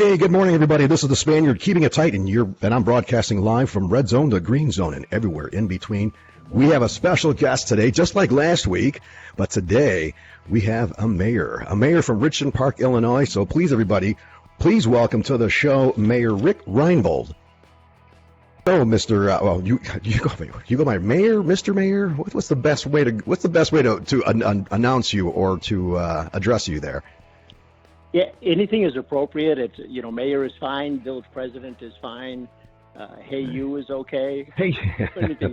Hey, good morning, everybody. This is the Spaniard, keeping it tight, and I'm broadcasting live from red zone to green zone and everywhere in between. We have a special guest today, just like last week, but today we have a mayor from Richton Park, Illinois. So please, everybody, please welcome to the show Mayor Rick Reinbold. So, you go by Mayor, Mr. Mayor. What's the best way to announce you or to address you there? Yeah, anything is appropriate. It's, mayor is fine, village president is fine. Hey, you is okay. Hey,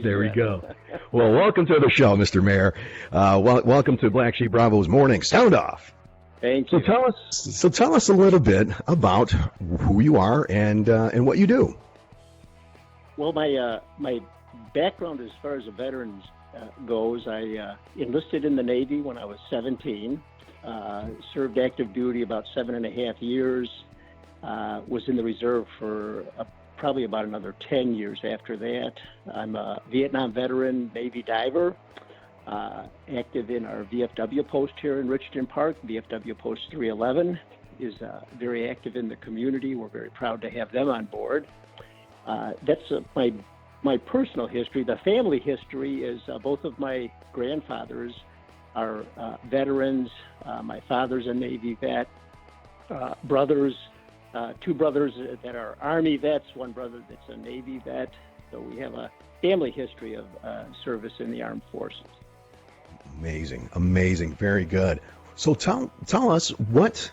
there we go. Well, welcome to the show, Mr. Mayor. Welcome to BlackSheep Bravo's Morning Sound Off. Thank you. So tell us a little bit about who you are and what you do. Well, my background as far as a veterans goes, I enlisted in the Navy when I was 17. Served active duty about 7.5 years, was in the reserve for probably about another 10 years after that. I'm a Vietnam veteran Navy diver, active in our VFW Post here in Richton Park. VFW Post 311 is very active in the community. We're very proud to have them on board. That's my personal history. The family history is both of my grandfathers are veterans. My father's a Navy vet. Brothers, two brothers that are Army vets, one brother that's a Navy vet. So we have a family history of service in the armed forces. Amazing, very good. So tell us what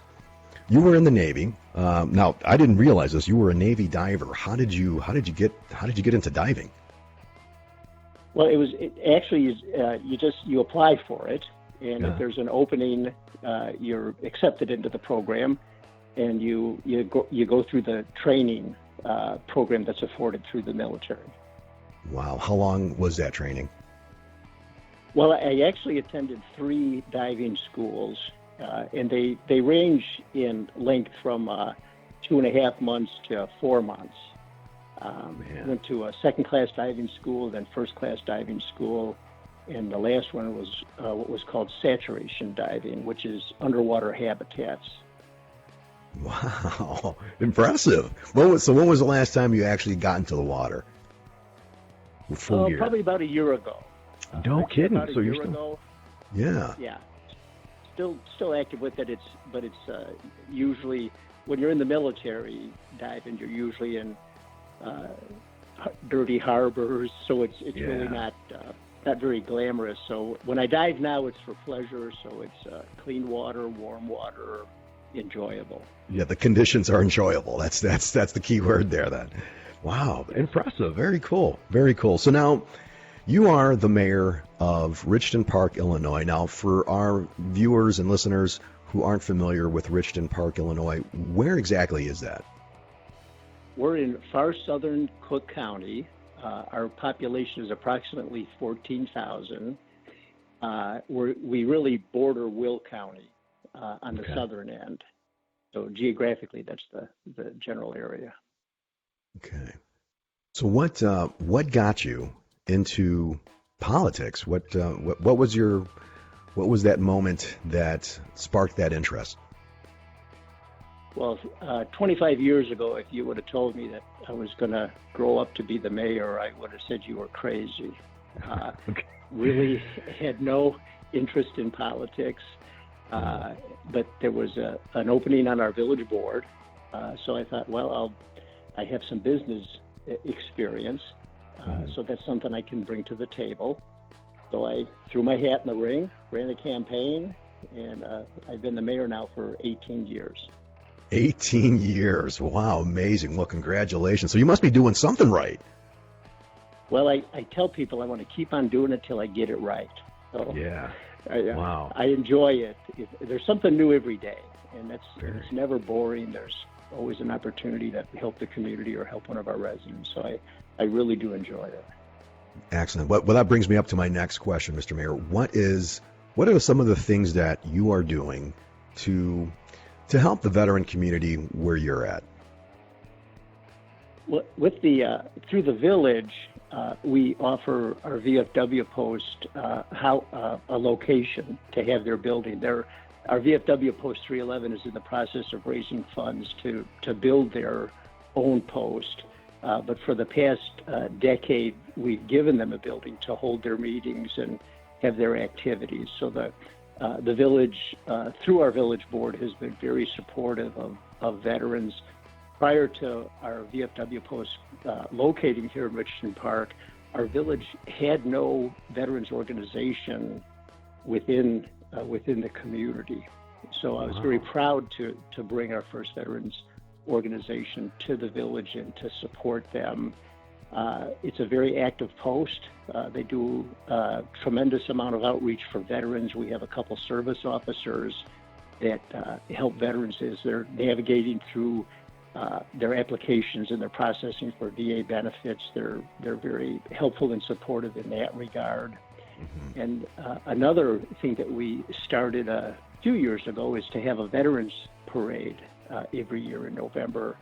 you were in the Navy. Now I didn't realize this. You were a Navy diver. How did you get into diving? Well, you apply for it, and if there's an opening, you're accepted into the program, and you go through the training program that's afforded through the military. Wow, how long was that training? Well, I actually attended 3 diving schools, and they range in length from 2.5 months to 4 months. Went to a second-class diving school, then first-class diving school, and the last one was what was called saturation diving, which is underwater habitats. Wow, impressive. When was the last time you actually got into the water? Probably about a year ago. No kidding. About a year ago. Yeah. Yeah. Still active with it. It's usually when you're in the military diving, you're usually in dirty harbors, so it's really not very glamorous. So when I dive now, it's for pleasure. So it's clean water, warm water, enjoyable. Yeah, the conditions are enjoyable. That's the key word there. Then, wow, impressive, very cool. So now, you are the mayor of Richton Park, Illinois. Now, for our viewers and listeners who aren't familiar with Richton Park, Illinois, where exactly is that? We're in far southern Cook County. Our population is approximately 14,000. We really border Will County on the southern end. So geographically, that's the general area. Okay. So what got you into politics? What was that moment that sparked that interest? Well, 25 years ago, if you would have told me that I was going to grow up to be the mayor, I would have said you were crazy. Really had no interest in politics, but there was an opening on our village board, so I thought, well, I have some business experience, so that's something I can bring to the table. So I threw my hat in the ring, ran a campaign, and I've been the mayor now for 18 years. 18 years. Wow, amazing. Well, congratulations. So you must be doing something right. Well, I tell people I want to keep on doing it till I get it right. So, yeah. Wow. I enjoy it. There's something new every day, and it's never boring. There's always an opportunity to help the community or help one of our residents. So I really do enjoy it. Excellent. Well, that brings me up to my next question, Mr. Mayor. What are some of the things that you are doing to help the veteran community where you're at? Well, through the village, we offer our VFW Post a location to have their building. They're our VFW Post 311 is in the process of raising funds to build their own post. But for the past decade, we've given them a building to hold their meetings and have their activities. So the village, through our village board, has been very supportive of veterans. Prior to our VFW Post locating here in Richton Park, our village had no veterans organization within the community. So I was very proud to bring our first veterans organization to the village and to support them. It's a very active post. They do a tremendous amount of outreach for veterans. We have a couple service officers that help veterans as they're navigating through their applications and their processing for VA benefits. They're very helpful and supportive in that regard. Mm-hmm. And another thing that we started a few years ago is to have a veterans parade every year in November.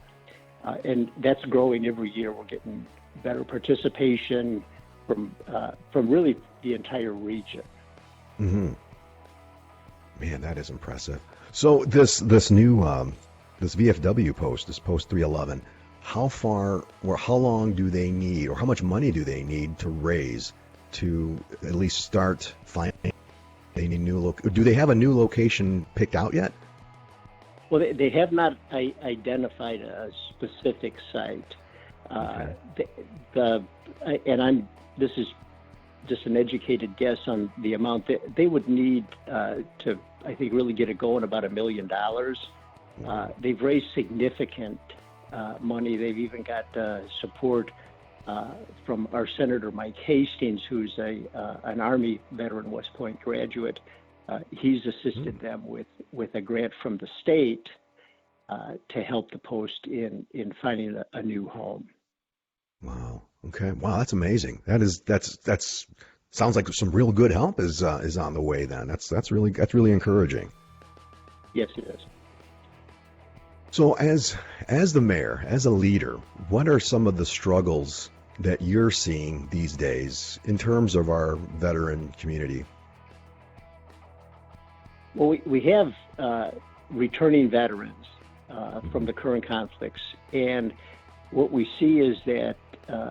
And that's growing every year. We're getting better participation from really the entire region. Mm-hmm. Man, that is impressive. So this new this VFW post, this Post 311, how far or how long do they need, or how much money do they need to raise to at least start finding a new do they have a new location picked out yet? Well, they have not identified a specific site. Okay. This is just an educated guess on the amount that they would need to, I think, really get it going, about $1 million. They've raised significant money. They've even got support from our Senator Mike Hastings, who's an Army veteran, West Point graduate. He's assisted them with a grant from the state to help the post in finding a new home. Wow. Okay. Wow, that's amazing. That's sounds like some real good help is on the way. Then that's really encouraging. Yes, it is. So as the mayor, as a leader, what are some of the struggles that you're seeing these days in terms of our veteran community? Well, we have returning veterans from the current conflicts, and what we see is that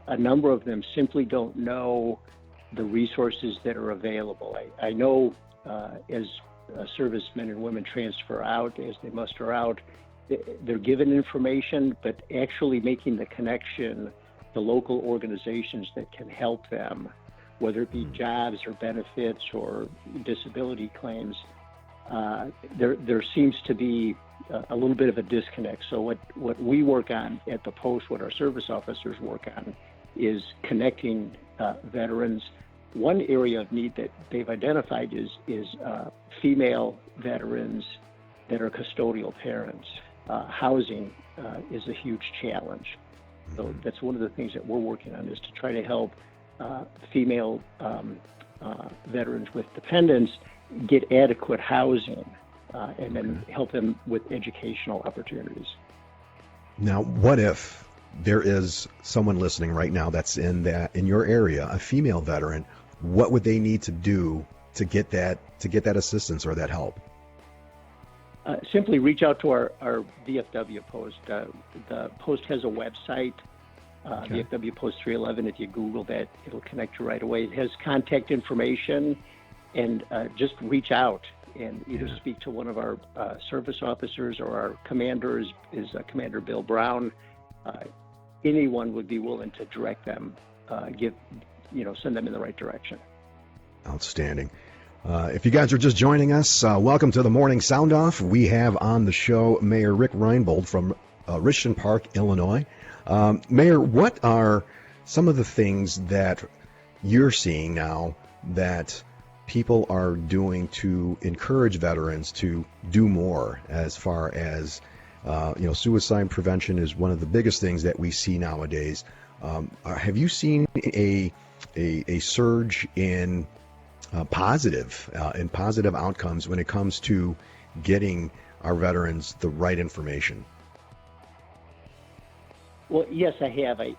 a number of them simply don't know the resources that are available. I know as servicemen and women transfer out, as they muster out, they're given information, but actually making the connection to local organizations that can help them, whether it be jobs or benefits or disability claims, there seems to be a little bit of a disconnect. So what we work on at the Post, what our service officers work on, is connecting veterans. One area of need that they've identified is female veterans that are custodial parents. Housing is a huge challenge. So that's one of the things that we're working on, is to try to help female veterans with dependents get adequate housing and then help them with educational opportunities. Now, what if there is someone listening right now that's in your area, a female veteran? What would they need to do to get that assistance or that help? Simply reach out to our VFW Post. The Post has a website, VFW Post 311. If you Google that, it'll connect you right away. It has contact information, and just reach out and either speak to one of our service officers, or our commander is Commander Bill Brown. Anyone would be willing to direct them, send them in the right direction. Outstanding. If you guys are just joining us, welcome to the Morning Sound Off. We have on the show Mayor Rick Reinbold from Richton Park, Illinois. Mayor, what are some of the things that you're seeing now that people are doing to encourage veterans to do more, as far as suicide prevention is one of the biggest things that we see nowadays. Have you seen a surge in positive outcomes when it comes to getting our veterans the right information? Well, yes, I have. I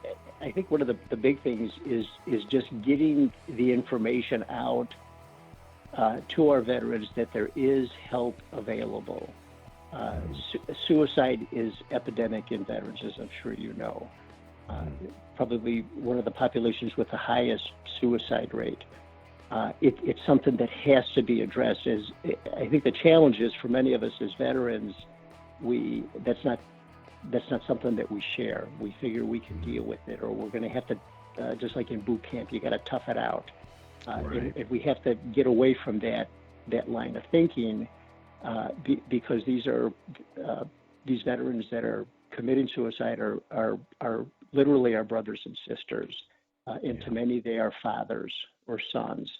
think one of the big things is just getting the information out to our veterans that there is help available. Suicide is epidemic in veterans, as I'm sure you know. Probably one of the populations with the highest suicide rate. It's something that has to be addressed. I think the challenge is for many of us as veterans, that's not something that we share. We figure we can deal with it, or we're going to have to, just like in boot camp, you got to tough it out. If we have to get away from that line of thinking, because these veterans that are committing suicide are literally our brothers and sisters, and to many they are fathers or sons.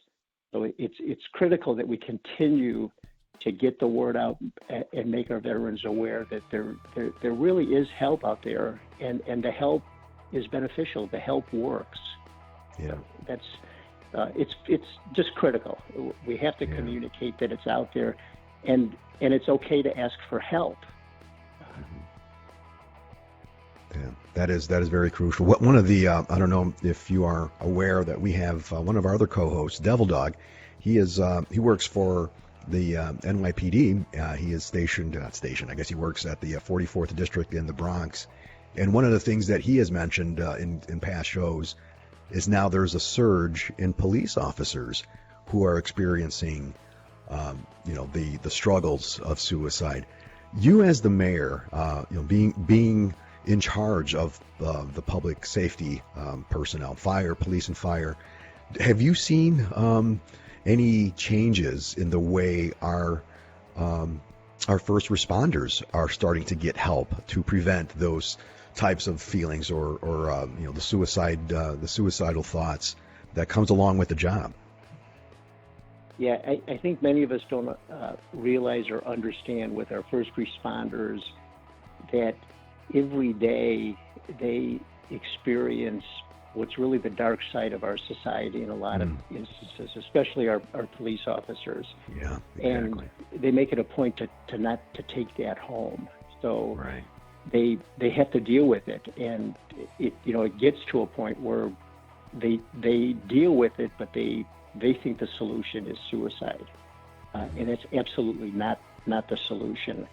So it's critical that we continue to get the word out and make our veterans aware that there really is help out there, and the help is beneficial. The help works. Yeah, that's it's just critical. We have to communicate that it's out there, and it's okay to ask for help. Yeah, that is very crucial. One of the I don't know if you are aware that we have one of our other co-hosts, Devil Dog. He works for the NYPD. He is not stationed. I guess he works at the 44th District in the Bronx. And one of the things that he has mentioned in past shows is now there's a surge in police officers who are experiencing, the struggles of suicide. You as the mayor, being in charge of the public safety personnel, police and fire, have you seen any changes in the way our first responders are starting to get help to prevent those types of feelings or the suicidal thoughts that comes along with the job? Yeah, I think many of us don't realize or understand with our first responders that every day they experience what's really the dark side of our society in a lot of instances, especially our police officers. Yeah, exactly. And they make it a point to not to take that home. So they have to deal with it, and it gets to a point where they deal with it, but they think the solution is suicide, and it's absolutely not the solution.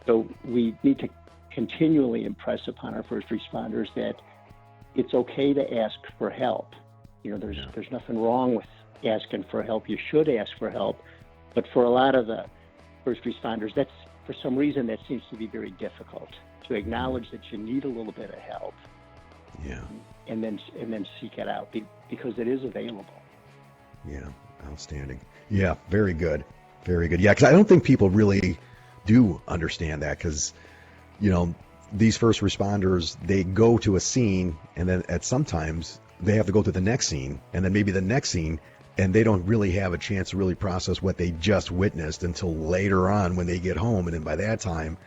So we need to continually impress upon our first responders that it's okay to ask for help. There's nothing wrong with asking for help. You should ask for help, but for a lot of the first responders, that's for some reason that seems to be very difficult to acknowledge that you need a little bit of help. Yeah. And then seek it out because it is available. Yeah, outstanding. Yeah, very good. Very good. Yeah, because I don't think people really do understand that, because, these first responders, they go to a scene, and then sometimes they have to go to the next scene, and then maybe the next scene, and they don't really have a chance to really process what they just witnessed until later on when they get home. And then by that time,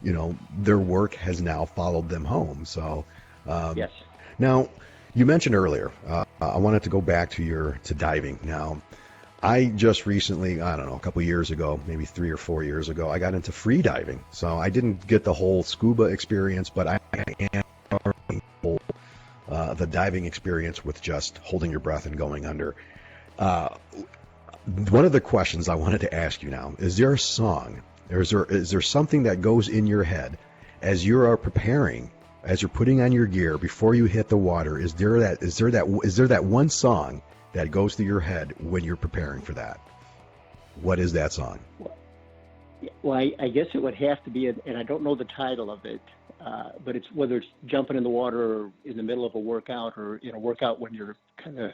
their work has now followed them home. So, yes. Now, you mentioned earlier, I wanted to go back to diving. Now, I just recently, I don't know, a couple years ago, maybe 3 or 4 years ago, I got into free diving. So I didn't get the whole scuba experience, but I am the diving experience with just holding your breath and going under. One of the questions I wanted to ask you now, is there a song, or is there something that goes in your head as you are preparing, as you're putting on your gear before you hit the water? Is there that one song that goes through your head when you're preparing for that? What is that song? Well, I guess it would have to be, and I don't know the title of it, but it's whether it's jumping in the water or in the middle of a workout, or in a workout when you're kind of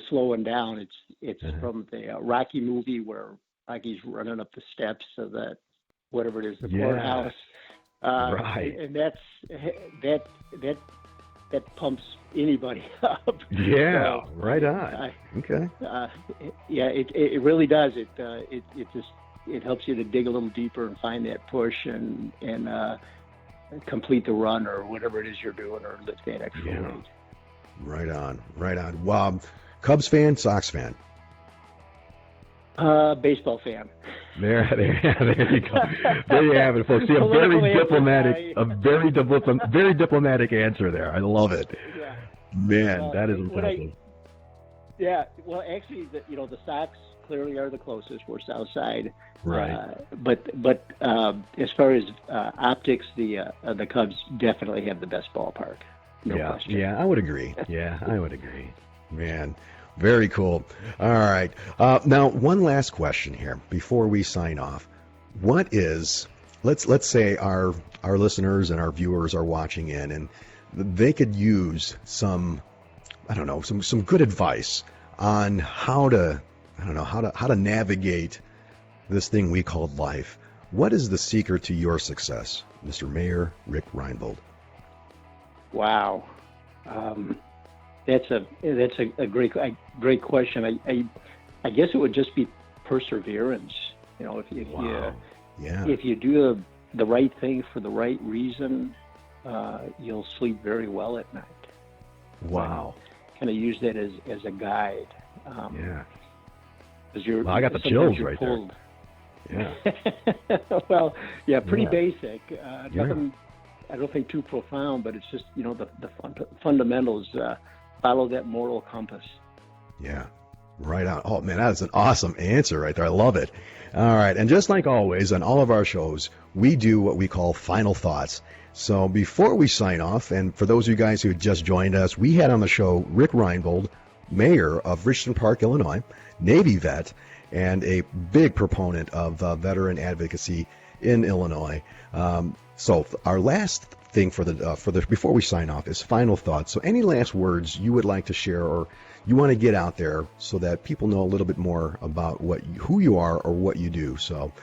slowing down. It's from the Rocky movie where Rocky's running up the steps of that, whatever it is, the courthouse. Right. And that pumps anybody up. Yeah, so, right on. Okay. It really does. It helps you to dig a little deeper and find that push and complete the run or whatever it is you're doing, or lift that extra weight. Right on. Wow. Cubs fan, Sox fan? Baseball fan. There you go. There you have it, folks. See, a very diplomatic answer there. I love it. Yeah. Man, that is impressive. Well, actually, the Sox clearly are the closest. We're South Side. Right. But as far as optics, the Cubs definitely have the best ballpark. No question. Yeah, I would agree. Man, very cool. All right. Now, one last question here before we sign off. What is, let's say our listeners and our viewers are watching in, and they could use some, I don't know, some good advice on how to navigate this thing we call life. What is the secret to your success, Mr. Mayor Rick Reinbold? Wow, that's a great question. I guess it would just be perseverance. You know, if you do the right thing for the right reason, you'll sleep very well at night. Wow. Kind of use that as a guide. Yeah. Well, I got the chills right pulled. there. Yeah. Well, yeah, pretty basic. Nothing, I don't think too profound, but it's just, the fundamentals. Follow that moral compass. Yeah. Right on. Oh, man, that is an awesome answer right there. I love it. All right. And just like always, on all of our shows, we do what we call final thoughts. So before we sign off, and for those of you guys who just joined us, we had on the show Rick Reinbold, mayor of Richton Park, Illinois, Navy vet, and a big proponent of veteran advocacy in Illinois. So our last thing for the before we sign off is final thoughts. So any last words you would like to share, or you want to get out there so that people know a little bit more about who you are or what you do. So,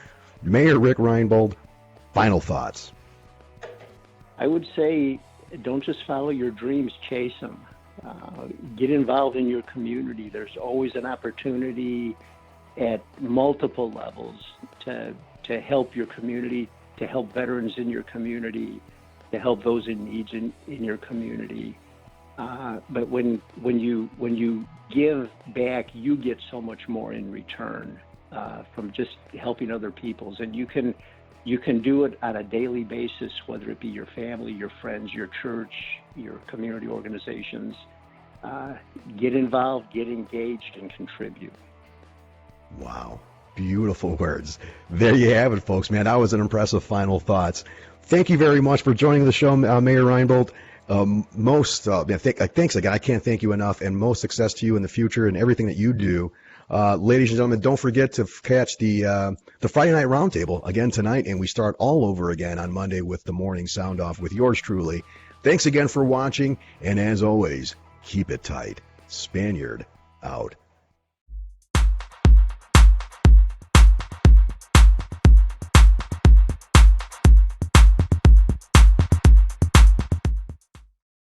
Mayor Rick Reinbold, final thoughts. I would say, don't just follow your dreams, chase them. Get involved in your community. There's always an opportunity at multiple levels to help your community, to help veterans in your community, to help those in needs in your community. But when you give back, you get so much more in return from just helping other peoples, and you can do it on a daily basis, whether it be your family, your friends, your church, your community organizations. Get involved, get engaged, and contribute. Wow. Beautiful words. There you have it, folks. Man, that was an impressive final thoughts. Thank you very much for joining the show, Mayor Reinbold. Thanks again. I can't thank you enough, and most success to you in the future and everything that you do. Ladies and gentlemen, don't forget to catch the Friday Night Roundtable again tonight, and we start all over again on Monday with the morning sound off with yours truly. Thanks again for watching, and as always, keep it tight. Spaniard out.